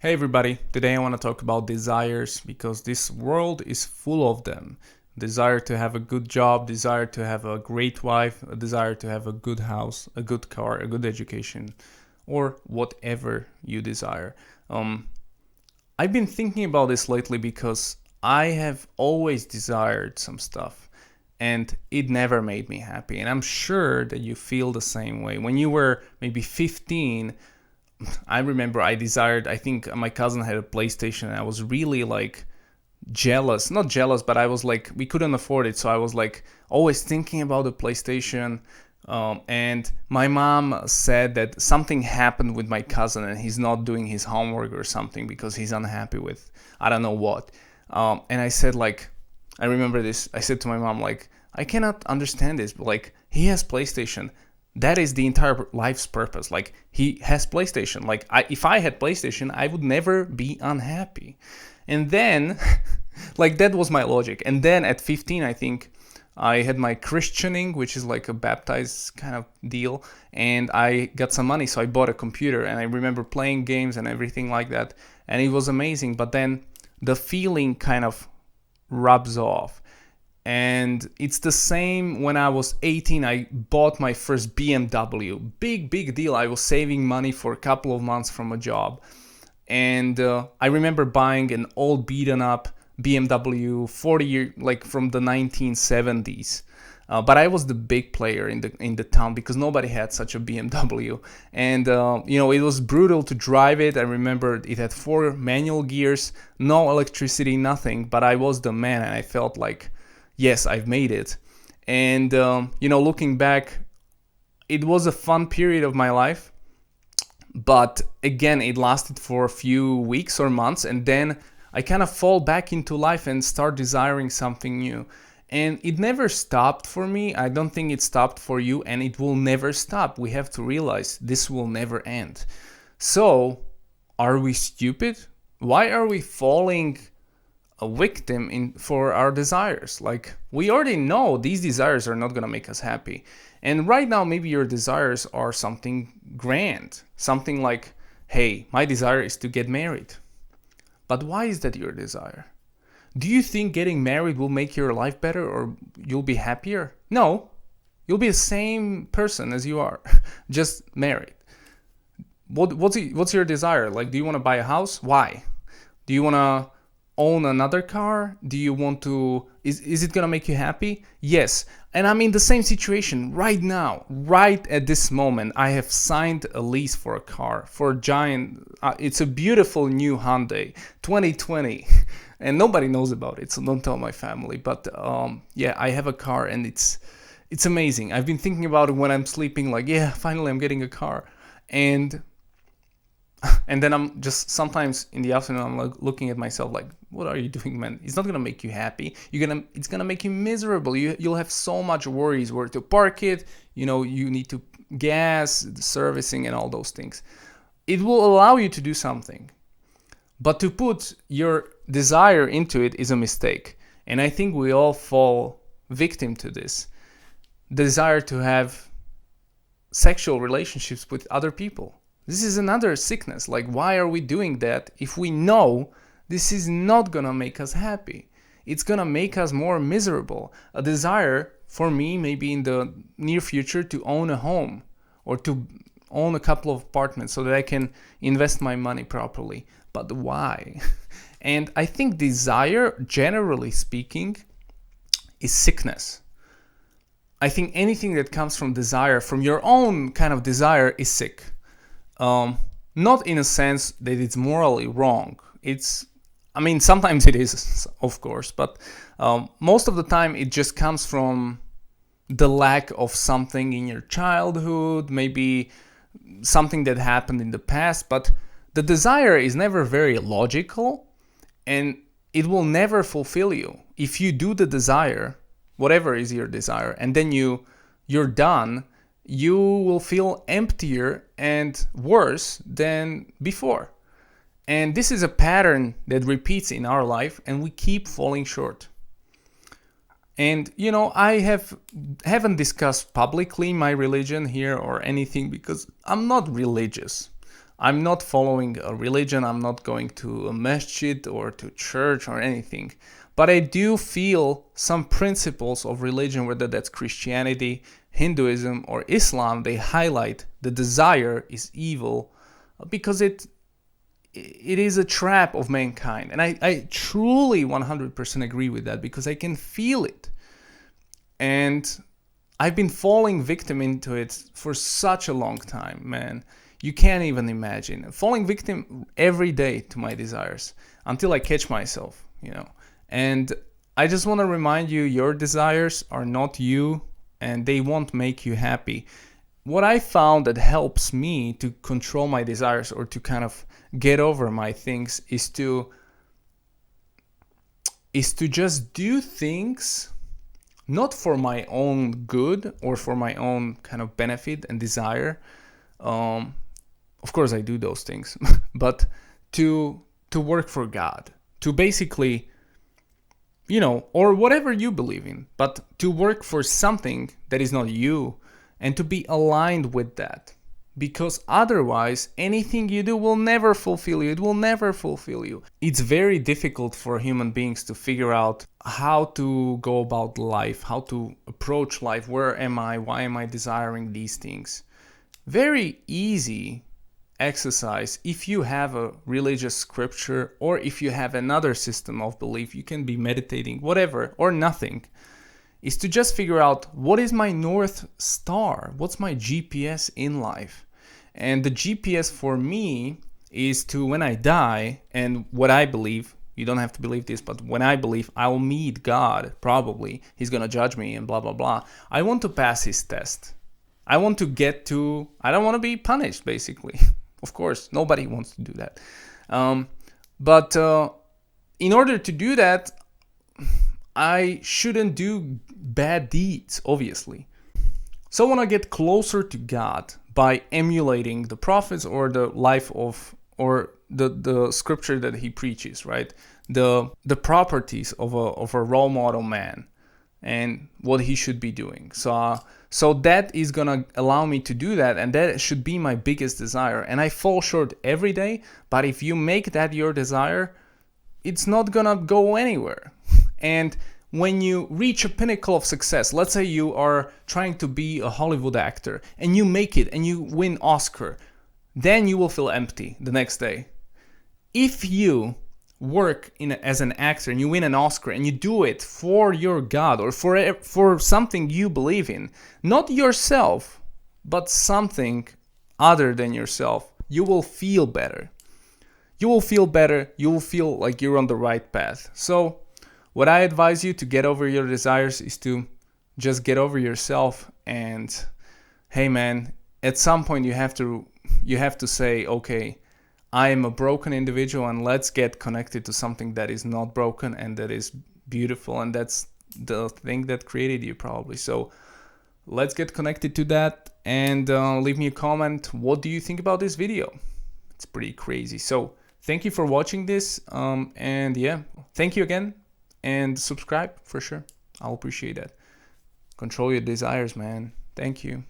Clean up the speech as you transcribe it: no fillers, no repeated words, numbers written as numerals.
Hey everybody, today I want to talk about desires because this world is full of them. Desire to have a good job, desire to have a great wife, a desire to have a good house, a good car, a good education, or whatever you desire. Um, I've been thinking about this lately because I have always desired some stuff and it never made me happy. And I'm sure that you feel the same way. When you were maybe 15, I remember I think my cousin had a PlayStation and I was really like jealous. Not jealous, but I was like, we couldn't afford it. So I was like always thinking about the PlayStation. And my mom said that something happened with my cousin and he's not doing his homework or something because he's unhappy with I don't know what. And I said, like, I remember this. I said to my mom, like, I cannot understand this, but like, he has PlayStation. That is the entire life's purpose. Like, he has PlayStation. Like, if I had PlayStation, I would never be unhappy. And then, like, that was my logic. And then at 15, I think I had my christening, which is like a baptized kind of deal, and I got some money, so I bought a computer. And I remember playing games and everything like that, and it was amazing. But then the feeling kind of rubs off. And it's the same when I was 18. I bought my first BMW. Big deal. I was saving money for a couple of months from a job. And I remember buying an old beaten up BMW 40 year, like from the 1970s. But I was the big player in the town because nobody had such a BMW, and it was brutal to drive it. I remember it had 4 manual gears, no electricity, nothing. But I was the man, and I felt like, yes, I've made it. And looking back, it was a fun period of my life. But again, it lasted for a few weeks or months, and then I kind of fall back into life and start desiring something new. And it never stopped for me. I don't think it stopped for you, and it will never stop. We have to realize this will never end. So, are we stupid? Why are we falling a victim for our desires? Like, we already know these desires are not going to make us happy. And right now, maybe your desires are something grand, something like, hey, my desire is to get married. But why is that your desire? Do you think getting married will make your life better or you'll be happier? No, you'll be the same person as you are, just married. What's your desire? Like, do you want to buy a house? Why? Do you want to own another car? Do you want to, is it gonna make you happy? Yes. And I'm in the same situation right now, right at this moment. I have signed a lease for a car, for a giant, it's a beautiful new Hyundai 2020, and nobody knows about it, so don't tell my family. But yeah, I have a car, and it's amazing. I've been thinking about it when I'm sleeping, like, yeah, finally I'm getting a car. And then I'm just sometimes in the afternoon I'm like looking at myself like, what are you doing, man? It's not gonna make you happy. It's gonna make you miserable. You'll have so much worries where to park it. You need to gas, the servicing, and all those things. It will allow you to do something, but to put your desire into it is a mistake. And I think we all fall victim to this desire to have sexual relationships with other people. This is another sickness. Like, why are we doing that if we know this is not gonna make us happy? It's gonna make us more miserable. A desire for me, maybe in the near future, to own a home or to own a couple of apartments so that I can invest my money properly. But why? And I think desire, generally speaking, is sickness. I think anything that comes from desire, from your own kind of desire, is sick. Not in a sense that it's morally wrong. Sometimes it is, of course, but most of the time it just comes from the lack of something in your childhood, maybe something that happened in the past. But the desire is never very logical, and it will never fulfill you. If you do the desire, whatever is your desire, and then you're done, you will feel emptier and worse than before. And this is a pattern that repeats in our life, and we keep falling short. And I haven't discussed publicly my religion here or anything because I'm not religious. I'm not following a religion, I'm not going to a masjid or to church or anything. But I do feel some principles of religion, whether that's Christianity, Hinduism, or Islam, they highlight the desire is evil because it is a trap of mankind. And I truly 100% agree with that because I can feel it. And I've been falling victim into it for such a long time, man. You can't even imagine. Falling victim every day to my desires until I catch myself, you know. And I just want to remind you, your desires are not you and they won't make you happy. What I found that helps me to control my desires or to kind of get over my things is to just do things not for my own good or for my own kind of benefit and desire. Of course I do those things, but to work for God, to basically, you know, or whatever you believe in, but to work for something that is not you and to be aligned with that. Because otherwise, anything you do will never fulfill you. It will never fulfill you. It's very difficult for human beings to figure out how to go about life, how to approach life. Where am I? Why am I desiring these things? Very easy exercise if you have a religious scripture or if you have another system of belief. You can be meditating, whatever, or nothing. Is to just figure out what is my North Star? What's my GPS in life? And the GPS for me is to, when I die, and what I believe, you don't have to believe this, but when I believe I'll meet God, probably, he's going to judge me and blah, blah, blah. I want to pass his test. I want to I don't want to be punished, basically. Of course, nobody wants to do that. But in order to do that, I shouldn't do bad deeds, obviously. So I want to get closer to God by emulating the prophets or the life of, or the scripture that he preaches, right? The properties of a role model man and what he should be doing. So that is gonna allow me to do that, and that should be my biggest desire. And I fall short every day, but if you make that your desire, it's not gonna go anywhere. And when you reach a pinnacle of success, let's say you are trying to be a Hollywood actor and you make it and you win Oscar, then you will feel empty the next day. If you work as an actor and you win an Oscar and you do it for your God or for something you believe in, not yourself, but something other than yourself, you will feel better. You will feel better. You will feel like you're on the right path. So what I advise you to get over your desires is to just get over yourself. And hey man, at some point you have to say, okay, I am a broken individual and let's get connected to something that is not broken and that is beautiful, and that's the thing that created you probably. So let's get connected to that, and leave me a comment. What do you think about this video? It's pretty crazy. So thank you for watching this, and yeah, thank you again. And subscribe for sure. I'll appreciate that. Control your desires, man. Thank you.